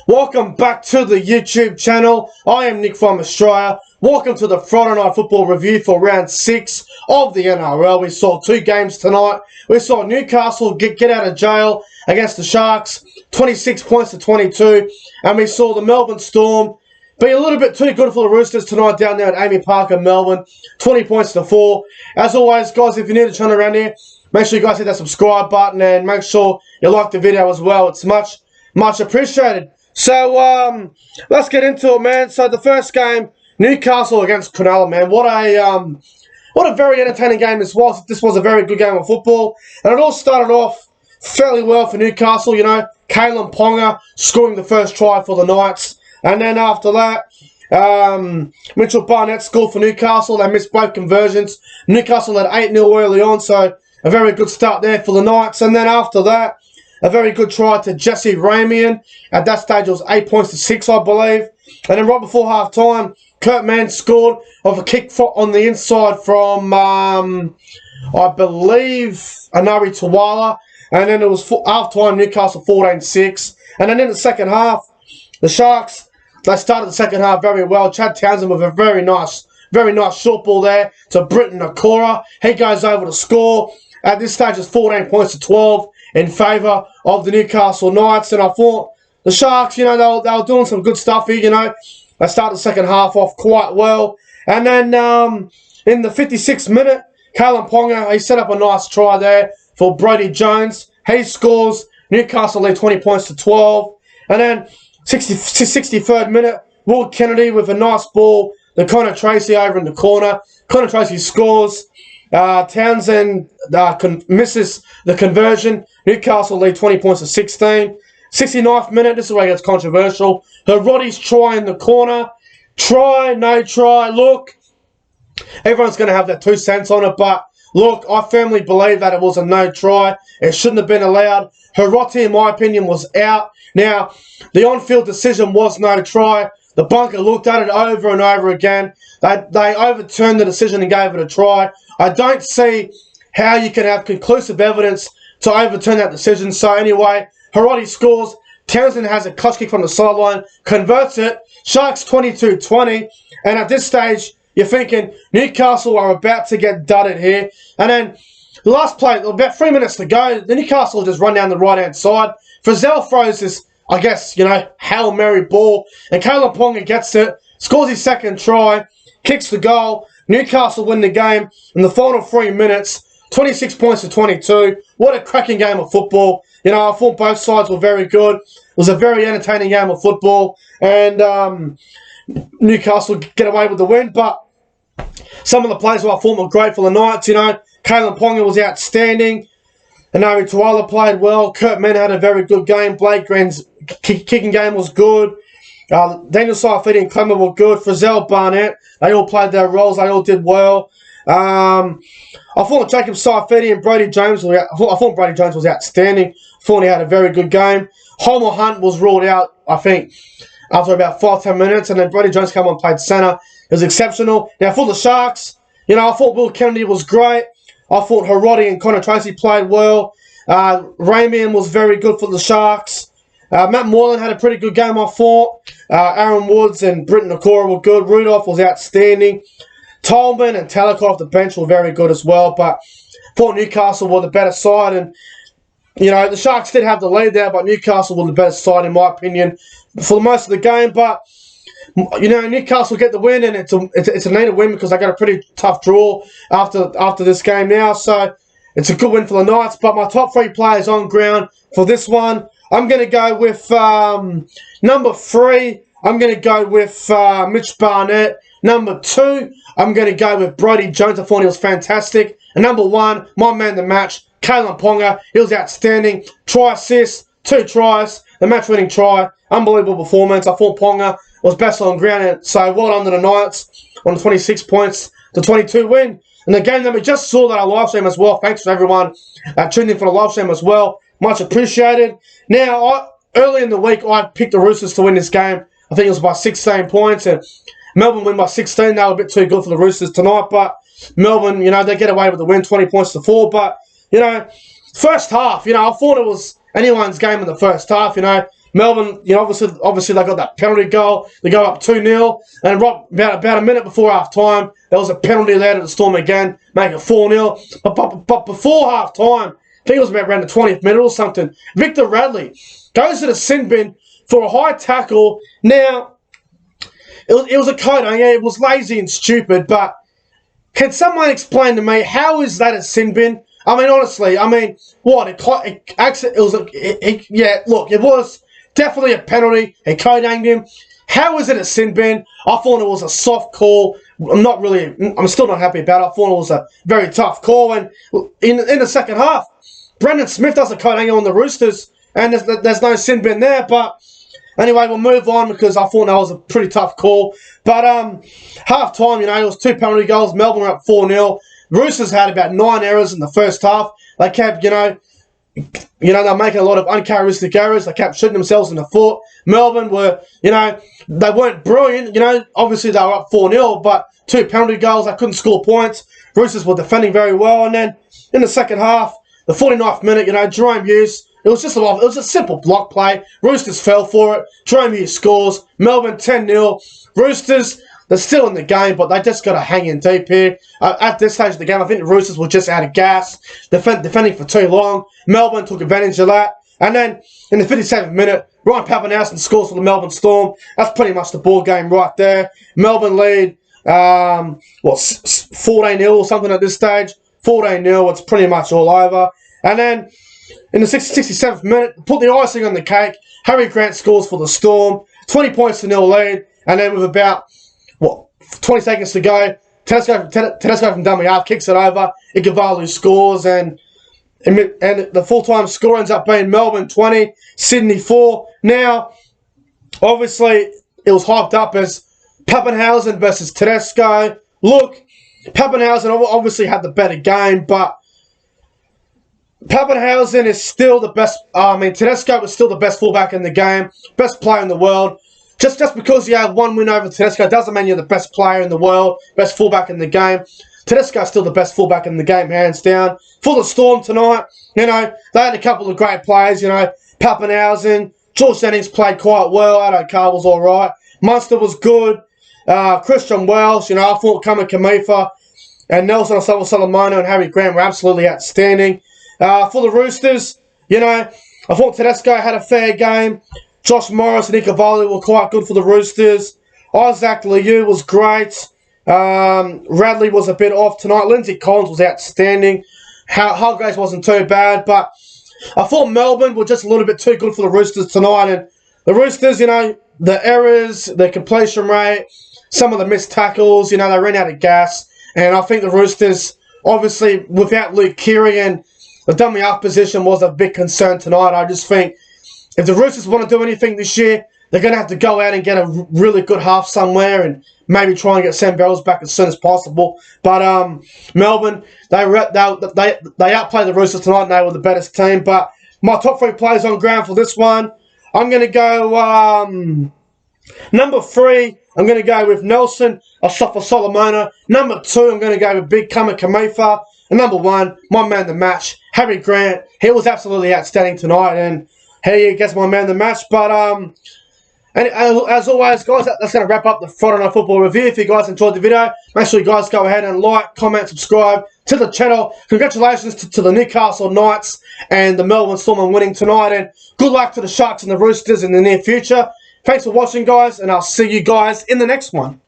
Welcome back to the YouTube channel. I am Nick from Australia. Welcome to the Friday Night Football review for round 6 of the NRL. We saw 2 games tonight. We saw Newcastle get out of jail against the Sharks, 26 points to 22. And we saw the Melbourne Storm be a little bit too good for the Roosters tonight down there at AAMI Park in Melbourne, 20 points to 4. As always, guys, if you're new to the channel around here, make sure you guys hit that subscribe button and make sure you like the video as well. It's much appreciated. So, let's get into it, man. So, the first game, Newcastle against Cronulla, man. What a very entertaining game this was. This was a very good game of football. And it all started off fairly well for Newcastle, you know. Kalyn Ponga scoring the first try for the Knights. And then after that, Mitchell Barnett scored for Newcastle. They missed both conversions. Newcastle had 8-0 early on, so a very good start there for the Knights. And then after that, a very good try to Jesse Ramian. At that stage, it was 8 points to 6, I believe. And then right before half-time, Kurt Mann scored off a kick on the inside from, I believe, Anari Tawala. And then it was half-time, Newcastle 14-6. And then in the second half, the Sharks, they started the second half very well. Chad Townsend with a very nice short ball there to Britton Nakora. He goes over to score. At this stage, it's 14 points to 12 in favour of the Newcastle Knights. And I thought the Sharks, you know, they were doing some good stuff here, you know. They started the second half off quite well. And then in the 56th minute, Kalyn Ponga, he set up a nice try there for Brodie Jones. He scores. Newcastle lead 20 points to 12. And then 63rd minute, Will Kennedy with a nice ball to Connor Tracy over in the corner. Connor Tracy scores. Townsend misses the conversion. Newcastle lead 20 points to 16. 69th minute, this is where it gets controversial. Roddy's try in the corner. Try, no try. Look, everyone's going to have their 2 cents on it, but look, I firmly believe that it was a no try. It shouldn't have been allowed. Hiroti, in my opinion, was out. Now, the on-field decision was no try. The bunker looked at it over and over again. They overturned the decision and gave it a try. I don't see how you can have conclusive evidence to overturn that decision. So anyway, Hiroti scores. Townsend has a clutch kick from the sideline, converts it. Sharks 22-20. And at this stage, you're thinking Newcastle are about to get dudded here. And then the last play, about 3 minutes to go, the Newcastle just run down the right-hand side. Frizzell throws this, I guess, you know, Hail Mary ball. And Kalyn Ponga gets it, scores his second try, kicks the goal. Newcastle win the game in the final 3 minutes, 26 points to 22. What a cracking game of football. You know, I thought both sides were very good. It was a very entertaining game of football. And Newcastle get away with the win. But some of the players who I thought were great for the Knights, you know, Kalyn Ponga was outstanding. Anari Tawala played well. Kurt Mann had a very good game. Blake Green's kicking game was good. Daniel Saifiti and Clemmer were good. Frizzell, Barnett, they all played their roles. They all did well. I thought Jacob Saifiti and Brodie Jones was outstanding. I thought he had a very good game. Homer Hunt was ruled out, I think, after about 5-10 minutes, and then Brodie Jones came on and played centre. It was exceptional. Now, for the Sharks, you know, I thought Will Kennedy was great. I thought Hiroti and Connor Tracy played well. Ramian was very good for the Sharks. Matt Moylan had a pretty good game, I thought. Aaron Woods and Britton Nakora were good. Rudolph was outstanding. Tolman and Talakai off the bench were very good as well. But I thought Newcastle were the better side. And, you know, the Sharks did have the lead there, but Newcastle were the better side, in my opinion, for most of the game. But, you know, Newcastle get the win, and it's a needed win because they got a pretty tough draw after this game now. So it's a good win for the Knights. But my top 3 players on ground for this one, I'm going to go with number 3. I'm going to go with Mitch Barnett. Number 2, I'm going to go with Brodie Jones. I thought he was fantastic. And number 1, my man of the match, Kalyn Ponga. He was outstanding. Try assist, 2 tries, the match-winning try. Unbelievable performance. I thought Ponga was best on ground. So well done to the Knights on the 26 points to 22 win. And the game that we just saw that I live stream as well. Thanks for everyone tuned in for the live stream as well. Much appreciated. Now, early in the week, I picked the Roosters to win this game. I think it was by 16 points. And Melbourne win by 16. They were a bit too good for the Roosters tonight. But Melbourne, you know, they get away with the win, 20 points to 4. But, you know, first half, you know, I thought it was anyone's game in the first half. You know, Melbourne, you know, obviously they got that penalty goal. They go up 2-0, and right about a minute before half time, there was a penalty there to the Storm again, make it 4-0. But before half time, I think it was about around the 20th minute or something, Victor Radley goes to the sin bin for a high tackle. Now, it was a code. Yeah, it was lazy and stupid, but can someone explain to me how is that a sin bin? I mean, honestly, I mean, what? Yeah, look, it was definitely a penalty. He code-anged him. How is it a sin bin? I thought it was a soft call. I'm still not happy about it. I thought it was a very tough call. And in the second half, Brendan Smith does a code-angle on the Roosters, and there's no sin bin there. But anyway, we'll move on because I thought that was a pretty tough call. But half-time, you know, it was 2 penalty goals. Melbourne were up 4-0. Roosters had about 9 errors in the first half. They kept, they're making a lot of uncharacteristic errors. They kept shooting themselves in the foot. Melbourne were, they weren't brilliant. Obviously they were up 4-0, but 2 penalty goals. They couldn't score points. Roosters were defending very well. And then in the second half, the 49th minute, Jerome Hughes, it was a simple block play. Roosters fell for it. Jerome Hughes scores. Melbourne 10-0. Roosters, they're still in the game, but they just got to hang in deep here. At this stage of the game, I think the Roosters were just out of gas, defending for too long. Melbourne took advantage of that. And then, in the 57th minute, Ryan Papenhuyzen scores for the Melbourne Storm. That's pretty much the ball game right there. Melbourne lead, 14-0 or something at this stage. 14-0, it's pretty much all over. And then, in the 67th minute, put the icing on the cake. Harry Grant scores for the Storm. 20 points to 0 lead. And then with about 20 seconds to go, Tedesco from dummy half kicks it over. Ikevalu scores, and the full-time score ends up being Melbourne 20, Sydney 4. Now, obviously, it was hyped up as Papenhuyzen versus Tedesco. Look, Papenhuyzen obviously had the better game, but Papenhuyzen is still the best. Tedesco was still the best fullback in the game, best player in the world. Just because you have one win over Tedesco doesn't mean you're the best player in the world, best fullback in the game. Tedesco's still the best fullback in the game, hands down. For the Storm tonight, they had a couple of great players, Papenhuyzen, George Jennings played quite well, Addo Carr was alright, Munster was good, Christian Welch, I thought Kamikamifa and Nelson Solomona and Harry Grant were absolutely outstanding. For the Roosters, I thought Tedesco had a fair game. Josh Morris and Ikevalu were quite good for the Roosters. Isaac Liu was great. Radley was a bit off tonight. Lindsay Collins was outstanding. Hargraves wasn't too bad, but I thought Melbourne were just a little bit too good for the Roosters tonight. And the Roosters, the errors, the completion rate, some of the missed tackles, they ran out of gas. And I think the Roosters, obviously, without Luke Keary and the dummy half position was a big concern tonight. I just think if the Roosters want to do anything this year, they're going to have to go out and get a really good half somewhere and maybe try and get Sam Verrills back as soon as possible. But Melbourne, they outplayed the Roosters tonight and they were the better team. But my top 3 players on ground for this one, I'm going to go number 3, I'm going to go with Nelson Solomona. Number 2, I'm going to go with Big Kamikamifa. And number 1, my man of the match, Harry Grant. He was absolutely outstanding tonight, and he gets my man of the match. But and as always, guys, that's going to wrap up the Friday Night Football review. If you guys enjoyed the video, make sure you guys go ahead and like, comment, subscribe to the channel. Congratulations to the Newcastle Knights and the Melbourne Storm on winning tonight, and good luck to the Sharks and the Roosters in the near future. Thanks for watching, guys, and I'll see you guys in the next one.